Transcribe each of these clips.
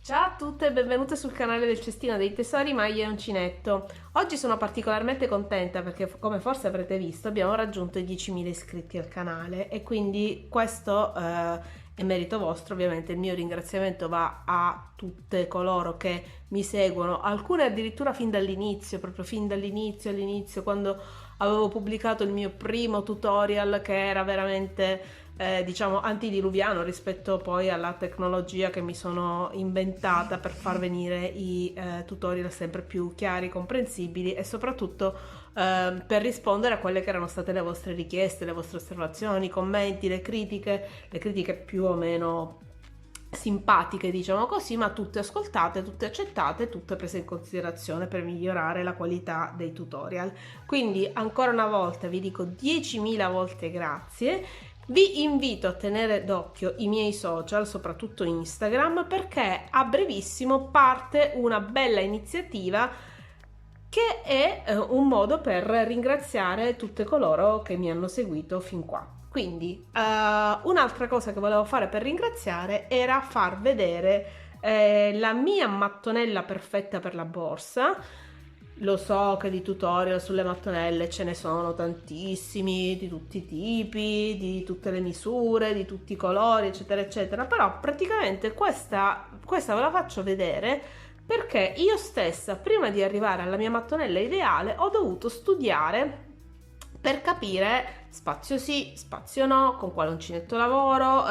Ciao a tutte e benvenute sul canale del Cestino dei Tesori Maglia e Uncinetto. Oggi sono particolarmente contenta perché, come forse avrete visto, abbiamo raggiunto i 10.000 iscritti al canale e quindi questo è merito vostro. Ovviamente il mio ringraziamento va a tutte coloro che mi seguono, alcune addirittura fin dall'inizio, proprio fin all'inizio, quando avevo pubblicato il mio primo tutorial che era veramente diciamo antidiluviano rispetto poi alla tecnologia che mi sono inventata per far venire i tutorial sempre più chiari, comprensibili e soprattutto per rispondere a quelle che erano state le vostre richieste, le vostre osservazioni, i commenti, le critiche più o meno simpatiche, diciamo così, ma tutte ascoltate, tutte accettate, tutte prese in considerazione per migliorare la qualità dei tutorial. Quindi ancora una volta vi dico 10.000 volte grazie. Vi invito a tenere d'occhio i miei social, soprattutto Instagram, perché a brevissimo parte una bella iniziativa che è un modo per ringraziare tutte coloro che mi hanno seguito fin qua. Quindi un'altra cosa che volevo fare per ringraziare era far vedere la mia mattonella perfetta per la borsa. Lo so che di tutorial sulle mattonelle ce ne sono tantissimi, di tutti i tipi, di tutte le misure, di tutti i colori, eccetera, eccetera, però praticamente questa ve la faccio vedere perché io stessa, prima di arrivare alla mia mattonella ideale, ho dovuto studiare per capire spazio sì, spazio no, con quale uncinetto lavoro,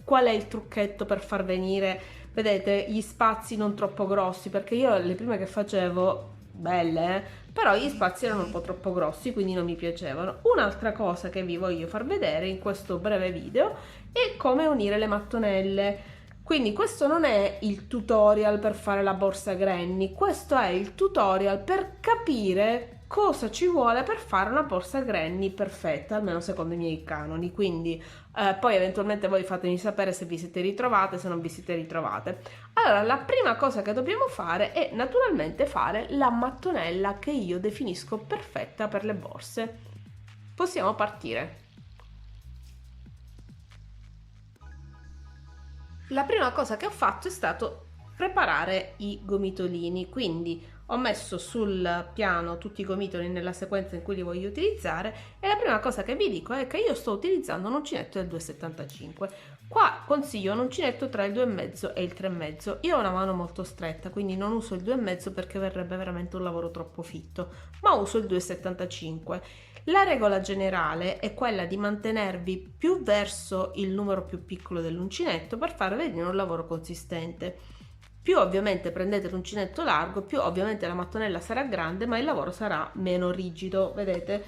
qual è il trucchetto per far venire, vedete, gli spazi non troppo grossi, perché io le prime che facevo belle, però gli spazi erano un po' troppo grossi, quindi non mi piacevano. Un'altra cosa che vi voglio far vedere in questo breve video è come unire le mattonelle. Quindi questo non è il tutorial per fare la borsa granny, questo è il tutorial per capire cosa ci vuole per fare una borsa granny perfetta, almeno secondo i miei canoni. Quindi poi eventualmente voi fatemi sapere se vi siete ritrovate, se non vi siete ritrovate. Allora, la prima cosa che dobbiamo fare è naturalmente fare la mattonella che io definisco perfetta per le borse. Possiamo partire. La prima cosa che ho fatto è stato preparare i gomitolini, quindi ho messo sul piano tutti i gomitoli nella sequenza in cui li voglio utilizzare e la prima cosa che vi dico è che io sto utilizzando un uncinetto del 2,75. Qua consiglio un uncinetto tra il 2,5 e il 3,5. Io ho una mano molto stretta, quindi non uso il 2,5 perché verrebbe veramente un lavoro troppo fitto, ma uso il 2,75. La regola generale è quella di mantenervi più verso il numero più piccolo dell'uncinetto per far venire un lavoro consistente. Più ovviamente prendete l'uncinetto largo, più ovviamente la mattonella sarà grande, ma il lavoro sarà meno rigido. Vedete?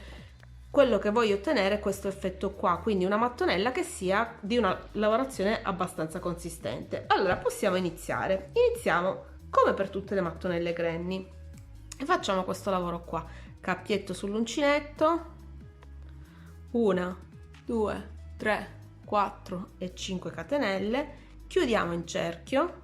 Quello che voglio ottenere è questo effetto qua, quindi una mattonella che sia di una lavorazione abbastanza consistente. Allora possiamo iniziare. Iniziamo come per tutte le mattonelle granny e facciamo questo lavoro qua. Cappietto sull'uncinetto, 1, 2, 3, 4 e 5 catenelle, chiudiamo in cerchio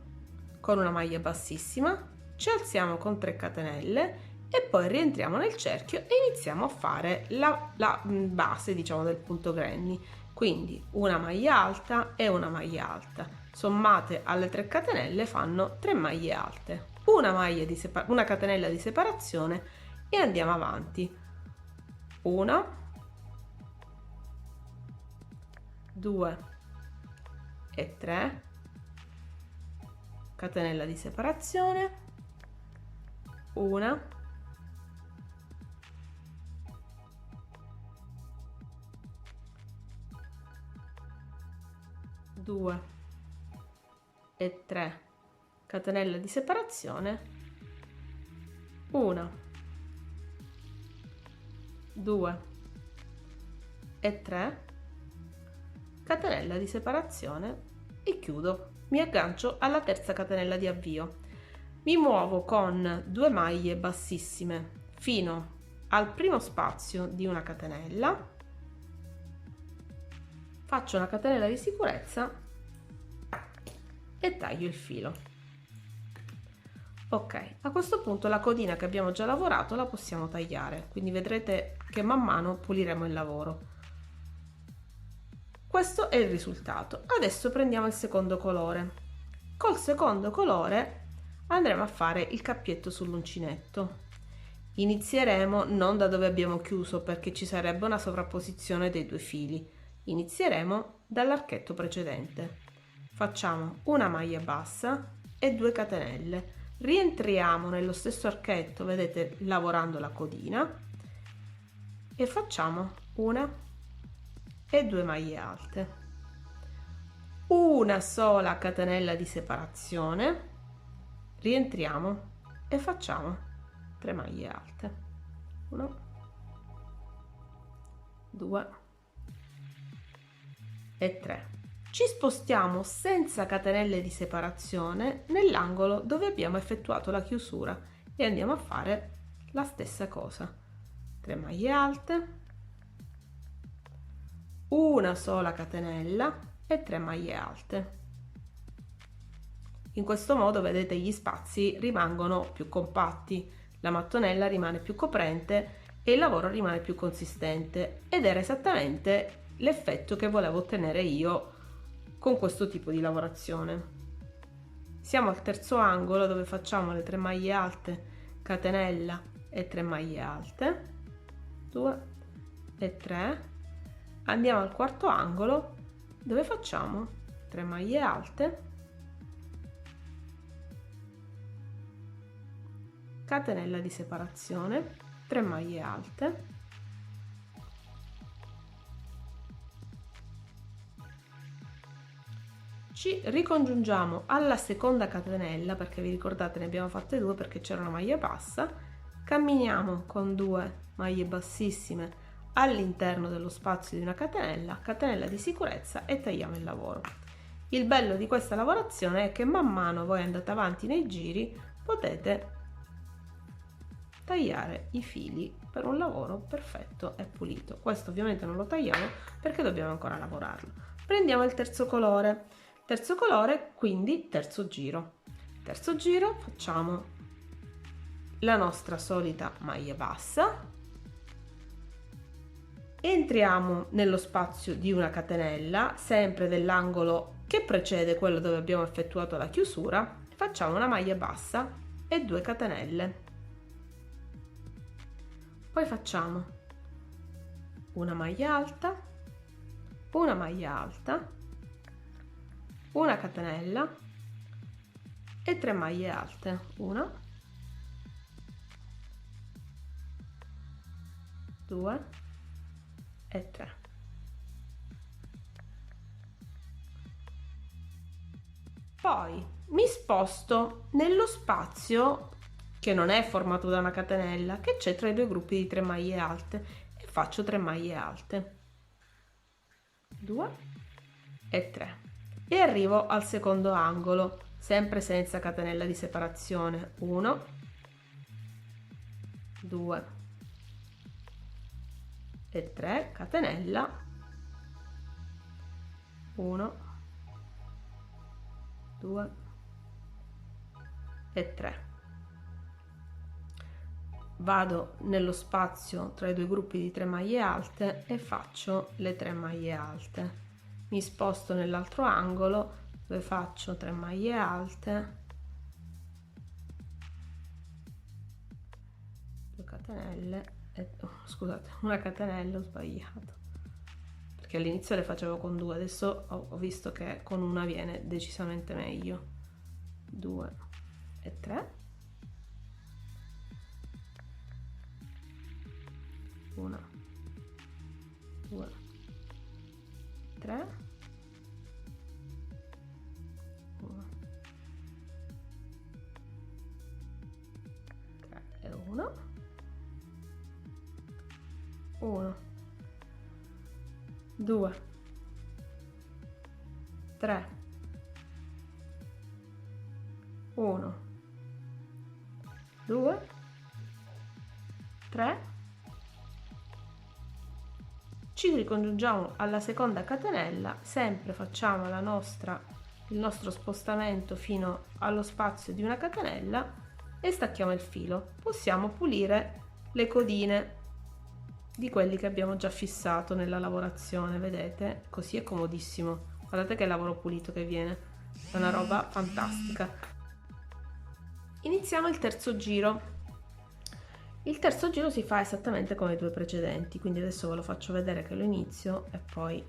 con una maglia bassissima, ci alziamo con 3 catenelle e poi rientriamo nel cerchio e iniziamo a fare la base, diciamo, del punto granny. Quindi una maglia alta e una maglia alta, sommate alle 3 catenelle fanno 3 maglie alte, una catenella di separazione e andiamo avanti. 1, 2 e 3, catenella di separazione, 1, 2 e 3, catenella di separazione, 1, 2 e 3, catenella di separazione e chiudo. Mi aggancio alla terza catenella di avvio. Mi muovo con 2 maglie bassissime fino al primo spazio di una catenella, faccio una catenella di sicurezza e taglio il filo. Ok, a questo punto la codina che abbiamo già lavorato la possiamo tagliare, quindi vedrete che man mano puliremo il lavoro. Questo è il risultato. Adesso prendiamo il secondo colore. Col secondo colore andremo a fare il cappietto sull'uncinetto. Inizieremo non da dove abbiamo chiuso perché ci sarebbe una sovrapposizione dei due fili. Inizieremo dall'archetto precedente. Facciamo una maglia bassa e 2 catenelle. Rientriamo nello stesso archetto, vedete, lavorando la codina, e facciamo una e 2 maglie alte. Una sola catenella di separazione, rientriamo e facciamo 3 maglie alte. 1, 2 e 3. Ci spostiamo senza catenelle di separazione nell'angolo dove abbiamo effettuato la chiusura e andiamo a fare la stessa cosa. 3 maglie alte, una sola catenella e 3 maglie alte. In questo modo, vedete, gli spazi rimangono più compatti, la mattonella rimane più coprente e il lavoro rimane più consistente, ed era esattamente l'effetto che volevo ottenere io con questo tipo di lavorazione. Siamo al terzo angolo dove facciamo le 3 maglie alte, catenella e 3 maglie alte, 2 e 3. Andiamo al quarto angolo dove facciamo 3 maglie alte, catenella di separazione, 3 maglie alte, ci ricongiungiamo alla seconda catenella perché vi ricordate ne abbiamo fatte 2 perché c'era una maglia bassa, camminiamo con 2 maglie bassissime all'interno dello spazio di una catenella di sicurezza e tagliamo il lavoro. Il bello di questa lavorazione è che man mano voi andate avanti nei giri potete tagliare i fili per un lavoro perfetto e pulito. Questo ovviamente non lo tagliamo perché dobbiamo ancora lavorarlo. Prendiamo il terzo colore, quindi terzo giro facciamo la nostra solita maglia bassa, entriamo nello spazio di una catenella sempre dell'angolo che precede quello dove abbiamo effettuato la chiusura, facciamo una maglia bassa e 2 catenelle, poi facciamo una maglia alta, una catenella e 3 maglie alte, 1, 2 e 3. Poi mi sposto nello spazio che non è formato da una catenella, che c'è tra i due gruppi di 3 maglie alte, e faccio 3 maglie alte, 2 e 3, e arrivo al secondo angolo sempre senza catenella di separazione, 1, 2 e 3, catenella, 1, 2 e 3. Vado nello spazio tra i due gruppi di 3 maglie alte e faccio le 3 maglie alte. Mi sposto nell'altro angolo dove faccio 3 maglie alte, 2 catenelle e scusate, una catenella, ho sbagliato perché all'inizio le facevo con 2, adesso ho visto che con una viene decisamente meglio, 2 e 3, 1, 2, 3, 1, 3 e 1, 1, 2, 3, 1, 2, 3. Ci ricongiungiamo alla seconda catenella, sempre facciamo il nostro spostamento fino allo spazio di una catenella e stacchiamo il filo. Possiamo pulire le codine di quelli che abbiamo già fissato nella lavorazione, vedete? Così è comodissimo, guardate che lavoro pulito che viene. è una roba fantastica. Iniziamo il terzo giro. Il terzo giro si fa esattamente come i due precedenti, quindi adesso ve lo faccio vedere che lo inizio e poi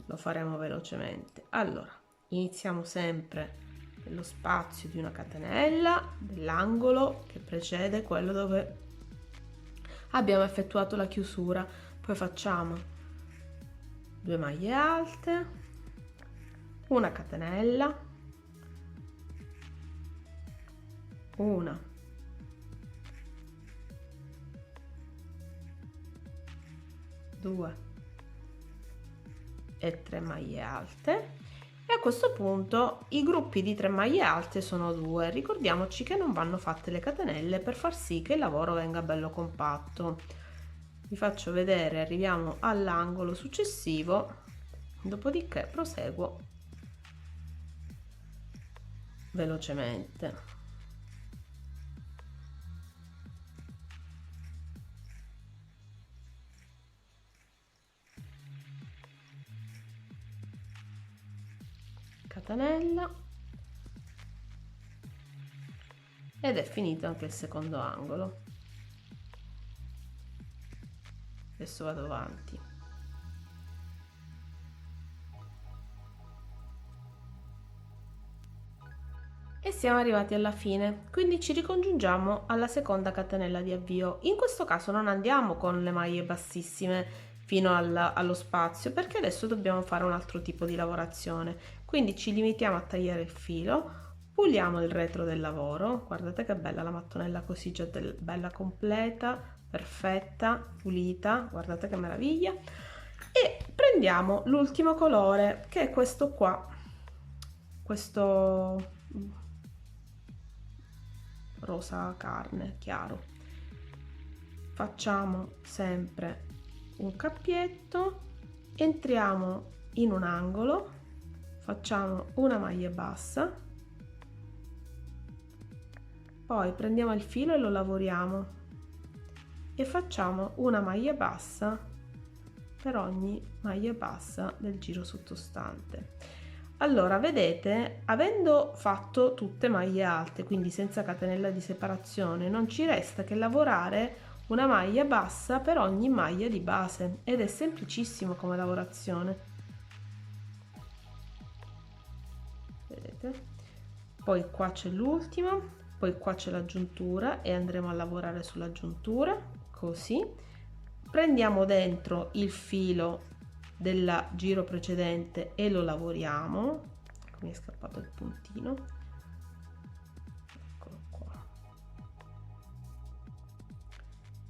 lo faremo velocemente. Allora, iniziamo sempre nello spazio di una catenella dell'angolo che precede quello dove abbiamo effettuato la chiusura, poi facciamo 2 maglie alte, una catenella, una, 2 e 3 maglie alte, e a questo punto i gruppi di 3 maglie alte sono 2. Ricordiamoci che non vanno fatte le catenelle per far sì che il lavoro venga bello compatto. Vi faccio vedere, arriviamo all'angolo successivo, dopodiché proseguo velocemente. Catenella, ed è finito anche il secondo angolo. Adesso vado avanti. E siamo arrivati alla fine, quindi ci ricongiungiamo alla seconda catenella di avvio. In questo caso non andiamo con le maglie bassissime fino allo spazio, perché adesso dobbiamo fare un altro tipo di lavorazione. Quindi ci limitiamo a tagliare il filo, puliamo il retro del lavoro, guardate che bella la mattonella così, già bella completa, perfetta, pulita, guardate che meraviglia. E prendiamo l'ultimo colore, che è questo qua, questo rosa carne chiaro. Facciamo sempre un cappietto, entriamo in un angolo, facciamo una maglia bassa, poi prendiamo il filo e lo lavoriamo e facciamo una maglia bassa per ogni maglia bassa del giro sottostante. Allora, vedete, avendo fatto tutte maglie alte, quindi senza catenella di separazione, non ci resta che lavorare una maglia bassa per ogni maglia di base, ed è semplicissimo come lavorazione. Vedete? Poi qua c'è l'ultima, poi qua c'è l'aggiuntura e andremo a lavorare sull'aggiuntura, così. Prendiamo dentro il filo del giro precedente e lo lavoriamo. Ecco, mi è scappato il puntino. Eccolo qua.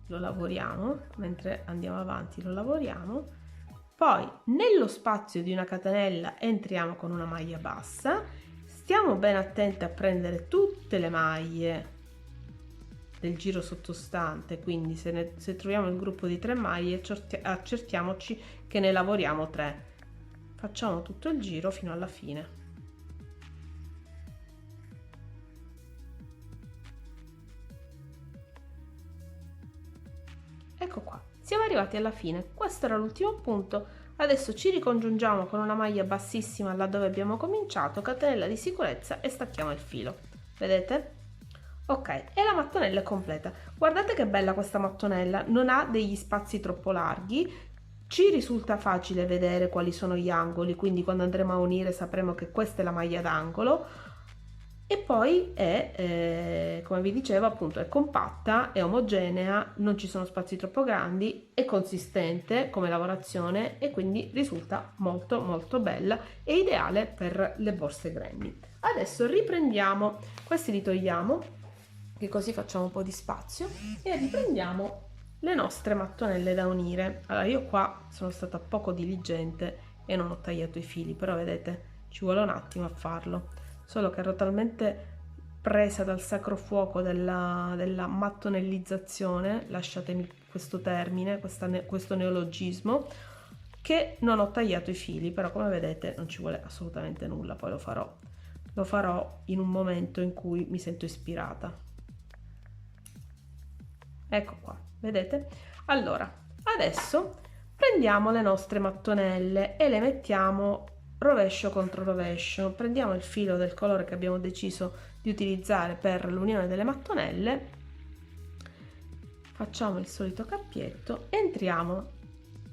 Lo lavoriamo, mentre andiamo avanti lo lavoriamo. Poi nello spazio di una catenella entriamo con una maglia bassa. Stiamo ben attenti a prendere tutte le maglie del giro sottostante, quindi se troviamo il gruppo di 3 maglie accertiamoci che ne lavoriamo 3. Facciamo tutto il giro fino alla fine. Ecco qua, siamo arrivati alla fine. Questo era l'ultimo punto. Adesso ci ricongiungiamo con una maglia bassissima là dove abbiamo cominciato, catenella di sicurezza e stacchiamo il filo. Vedete? Ok, e la mattonella è completa. Guardate che bella questa mattonella, non ha degli spazi troppo larghi, ci risulta facile vedere quali sono gli angoli, quindi quando andremo a unire sapremo che questa è la maglia d'angolo, e poi è, come vi dicevo, appunto è compatta, è omogenea, non ci sono spazi troppo grandi, è consistente come lavorazione e quindi risulta molto molto bella e ideale per le borse granny. Adesso riprendiamo, questi li togliamo, che così facciamo un po' di spazio, e riprendiamo le nostre mattonelle da unire. Allora, io qua sono stata poco diligente e non ho tagliato i fili, però vedete ci vuole un attimo a farlo, solo che ero talmente presa dal sacro fuoco della mattonellizzazione, lasciatemi questo termine, questo neologismo, che non ho tagliato i fili, però come vedete non ci vuole assolutamente nulla, poi lo farò in un momento in cui mi sento ispirata. Ecco qua, vedete? Allora, adesso prendiamo le nostre mattonelle e le mettiamo rovescio contro rovescio, prendiamo il filo del colore che abbiamo deciso di utilizzare per l'unione delle mattonelle, facciamo il solito cappietto, entriamo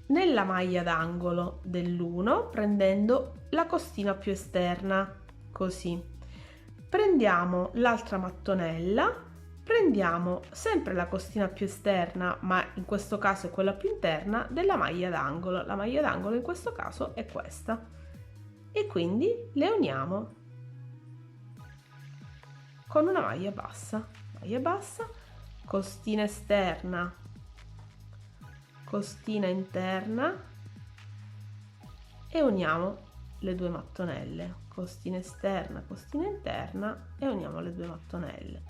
nella maglia d'angolo dell'1 prendendo la costina più esterna, così prendiamo l'altra mattonella, prendiamo sempre la costina più esterna, ma in questo caso è quella più interna della maglia d'angolo. La maglia d'angolo in questo caso è questa e quindi le uniamo con una maglia bassa, costina esterna, costina interna e uniamo le due mattonelle, costina esterna, costina interna e uniamo le due mattonelle,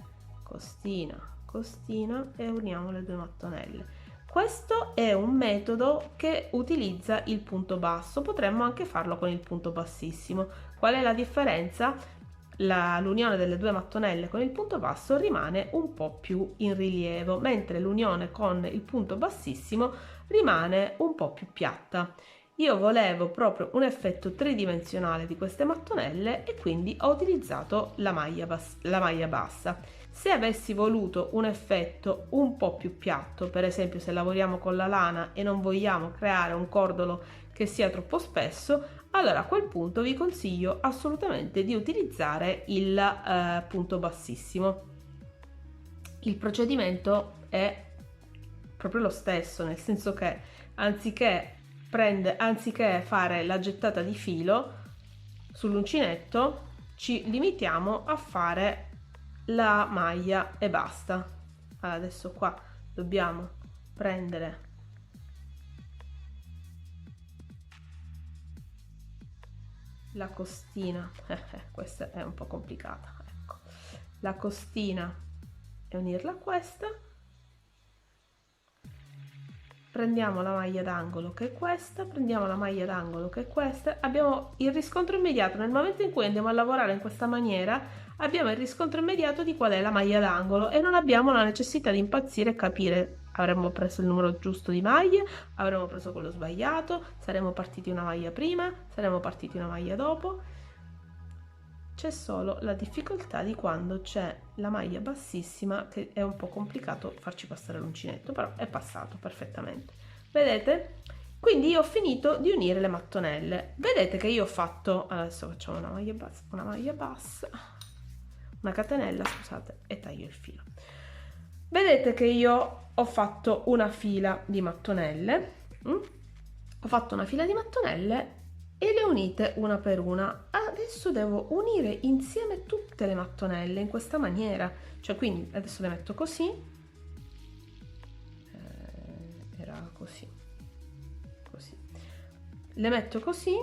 costina, costina e uniamo le due mattonelle. Questo è un metodo che utilizza il punto basso, potremmo anche farlo con il punto bassissimo. Qual è la differenza? L'unione delle due mattonelle con il punto basso rimane un po' più in rilievo, mentre l'unione con il punto bassissimo rimane un po' più piatta. Io volevo proprio un effetto tridimensionale di queste mattonelle e quindi ho utilizzato la maglia bassa. Se avessi voluto un effetto un po' più piatto, per esempio se lavoriamo con la lana e non vogliamo creare un cordolo che sia troppo spesso, allora a quel punto vi consiglio assolutamente di utilizzare il punto bassissimo. Il procedimento è proprio lo stesso, nel senso che anziché fare la gettata di filo sull'uncinetto, ci limitiamo a fare la maglia e basta. Allora, adesso qua dobbiamo prendere la costina, questa è un po' complicata, ecco, la costina e unirla a questa, prendiamo la maglia d'angolo che è questa, prendiamo la maglia d'angolo che è questa, abbiamo il riscontro immediato nel momento in cui andiamo a lavorare in questa maniera, abbiamo il riscontro immediato di qual è la maglia d'angolo e non abbiamo la necessità di impazzire e capire avremmo preso il numero giusto di maglie, avremmo preso quello sbagliato, saremmo partiti una maglia prima, saremmo partiti una maglia dopo. C'è solo la difficoltà di quando c'è la maglia bassissima, che è un po' complicato farci passare l'uncinetto, però è passato perfettamente. Vedete? Quindi io ho finito di unire le mattonelle. Vedete che io ho fatto, adesso facciamo una maglia bassa, una catenella, scusate, e taglio il filo. Vedete che io ho fatto una fila di mattonelle, ho fatto una fila di mattonelle e le ho unite una per una. Adesso devo unire insieme tutte le mattonelle in questa maniera, cioè quindi adesso le metto così, era così, le metto così,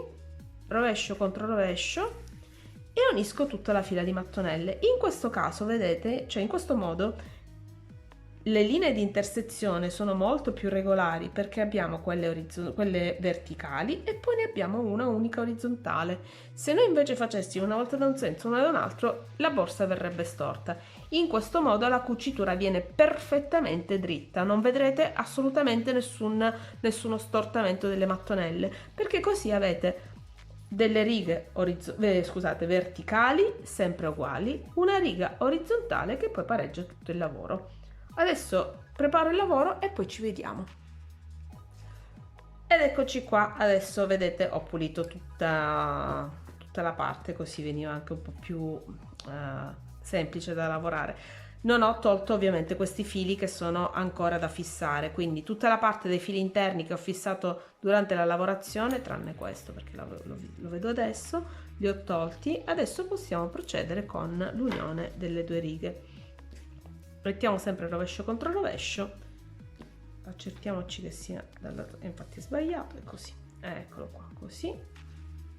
rovescio contro rovescio e unisco tutta la fila di mattonelle. In questo caso vedete, cioè in questo modo le linee di intersezione sono molto più regolari perché abbiamo quelle verticali e poi ne abbiamo una unica orizzontale. Se noi invece facessimo una volta da un senso, una da un altro, la borsa verrebbe storta. In questo modo la cucitura viene perfettamente dritta, non vedrete assolutamente nessuno stortamento delle mattonelle, perché così avete delle righe verticali sempre uguali, una riga orizzontale che poi pareggia tutto il lavoro. Adesso preparo il lavoro e poi ci vediamo. Ed eccoci qua, adesso vedete ho pulito tutta la parte, così veniva anche un po' più semplice da lavorare. Non ho tolto ovviamente questi fili che sono ancora da fissare, quindi tutta la parte dei fili interni che ho fissato durante la lavorazione, tranne questo perché lo vedo adesso, li ho tolti. Adesso possiamo procedere con l'unione delle due righe. Mettiamo sempre rovescio contro rovescio, accertiamoci che sia dal lato, infatti è sbagliato, è così, eccolo qua, così,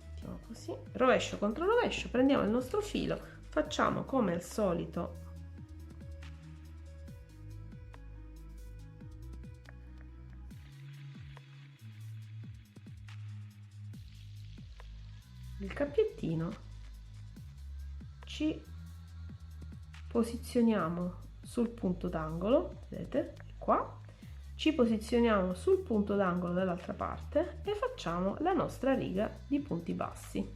mettiamo così, rovescio contro rovescio, prendiamo il nostro filo, facciamo come al solito il cappiettino, ci posizioniamo sul punto d'angolo, vedete qua, ci posizioniamo sul punto d'angolo dall'altra parte e facciamo la nostra riga di punti bassi.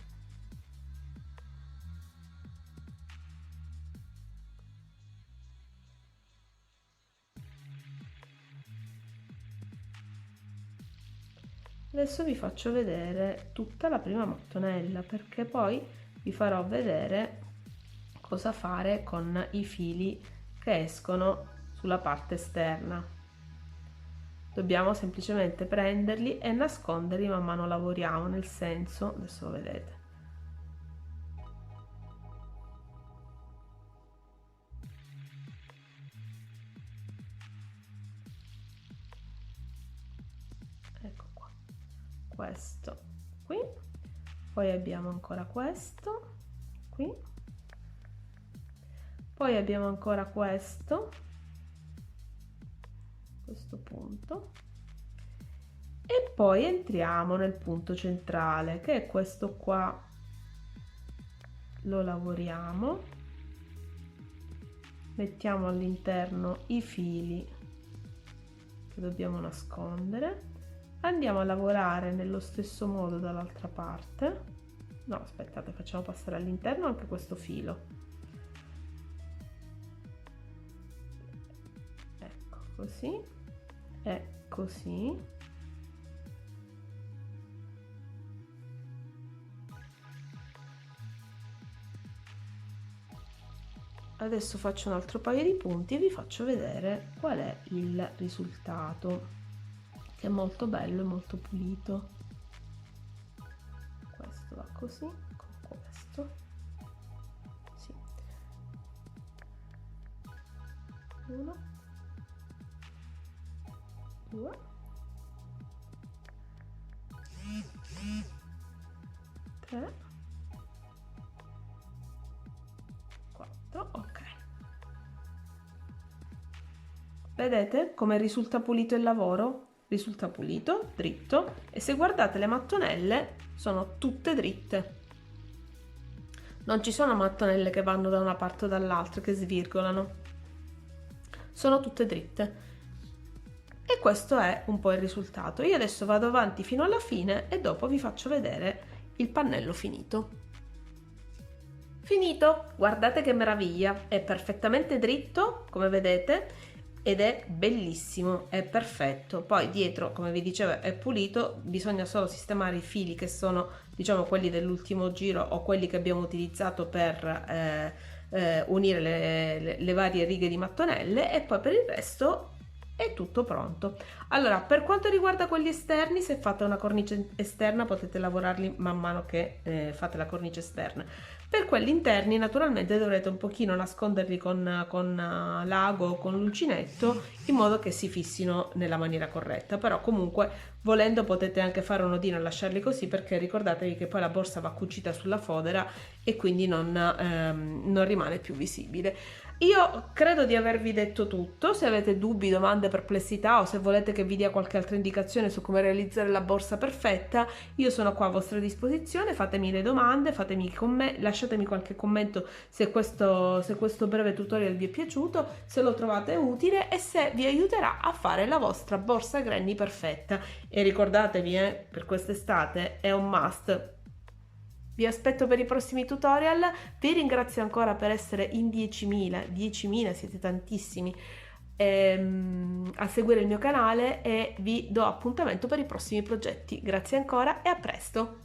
Adesso vi faccio vedere tutta la prima mattonella, perché poi vi farò vedere cosa fare con i fili che escono sulla parte esterna. Dobbiamo semplicemente prenderli e nasconderli man mano lavoriamo, nel senso, adesso lo vedete. Ecco qua, questo qui, poi abbiamo ancora questo qui, poi abbiamo ancora questo punto e poi entriamo nel punto centrale, che è questo qua. Lo lavoriamo, mettiamo all'interno i fili che dobbiamo nascondere, andiamo a lavorare nello stesso modo dall'altra parte. No, aspettate, facciamo passare all'interno anche questo filo. Ecco, così e così. Adesso faccio un altro paio di punti e vi faccio vedere qual è il risultato, che è molto bello e molto pulito. Questo va così, con questo. Sì. 1, 2, 3, 4, ok. Vedete come risulta pulito il lavoro? Risulta pulito, dritto, e se guardate le mattonelle sono tutte dritte. Non ci sono mattonelle che vanno da una parte o dall'altra, che svirgolano. Sono tutte dritte. E questo è un po' il risultato. Io adesso vado avanti fino alla fine e dopo vi faccio vedere il pannello finito. Finito! Guardate che meraviglia! È perfettamente dritto, come vedete, ed è bellissimo, è perfetto. Poi dietro, come vi dicevo, è pulito, bisogna solo sistemare i fili che sono, diciamo, quelli dell'ultimo giro o quelli che abbiamo utilizzato per unire le varie righe di mattonelle, e poi per il resto è tutto pronto. Allora, per quanto riguarda quelli esterni, se fate una cornice esterna potete lavorarli man mano che fate la cornice esterna. Per quelli interni naturalmente dovrete un pochino nasconderli con l'ago o con l'uncinetto, in modo che si fissino nella maniera corretta, però comunque volendo potete anche fare un nodino e lasciarli così, perché ricordatevi che poi la borsa va cucita sulla fodera e quindi non rimane più visibile. Io credo di avervi detto tutto. Se avete dubbi, domande, perplessità, o se volete che vi dia qualche altra indicazione su come realizzare la borsa perfetta, io sono qua a vostra disposizione. Fatemi le domande, lasciatemi qualche commento se questo breve tutorial vi è piaciuto, se lo trovate utile e se vi aiuterà a fare la vostra borsa granny perfetta. E ricordatevi, per quest'estate è un must. Vi aspetto per i prossimi tutorial, vi ringrazio ancora per essere in 10.000, siete tantissimi, a seguire il mio canale, e vi do appuntamento per i prossimi progetti. Grazie ancora e a presto!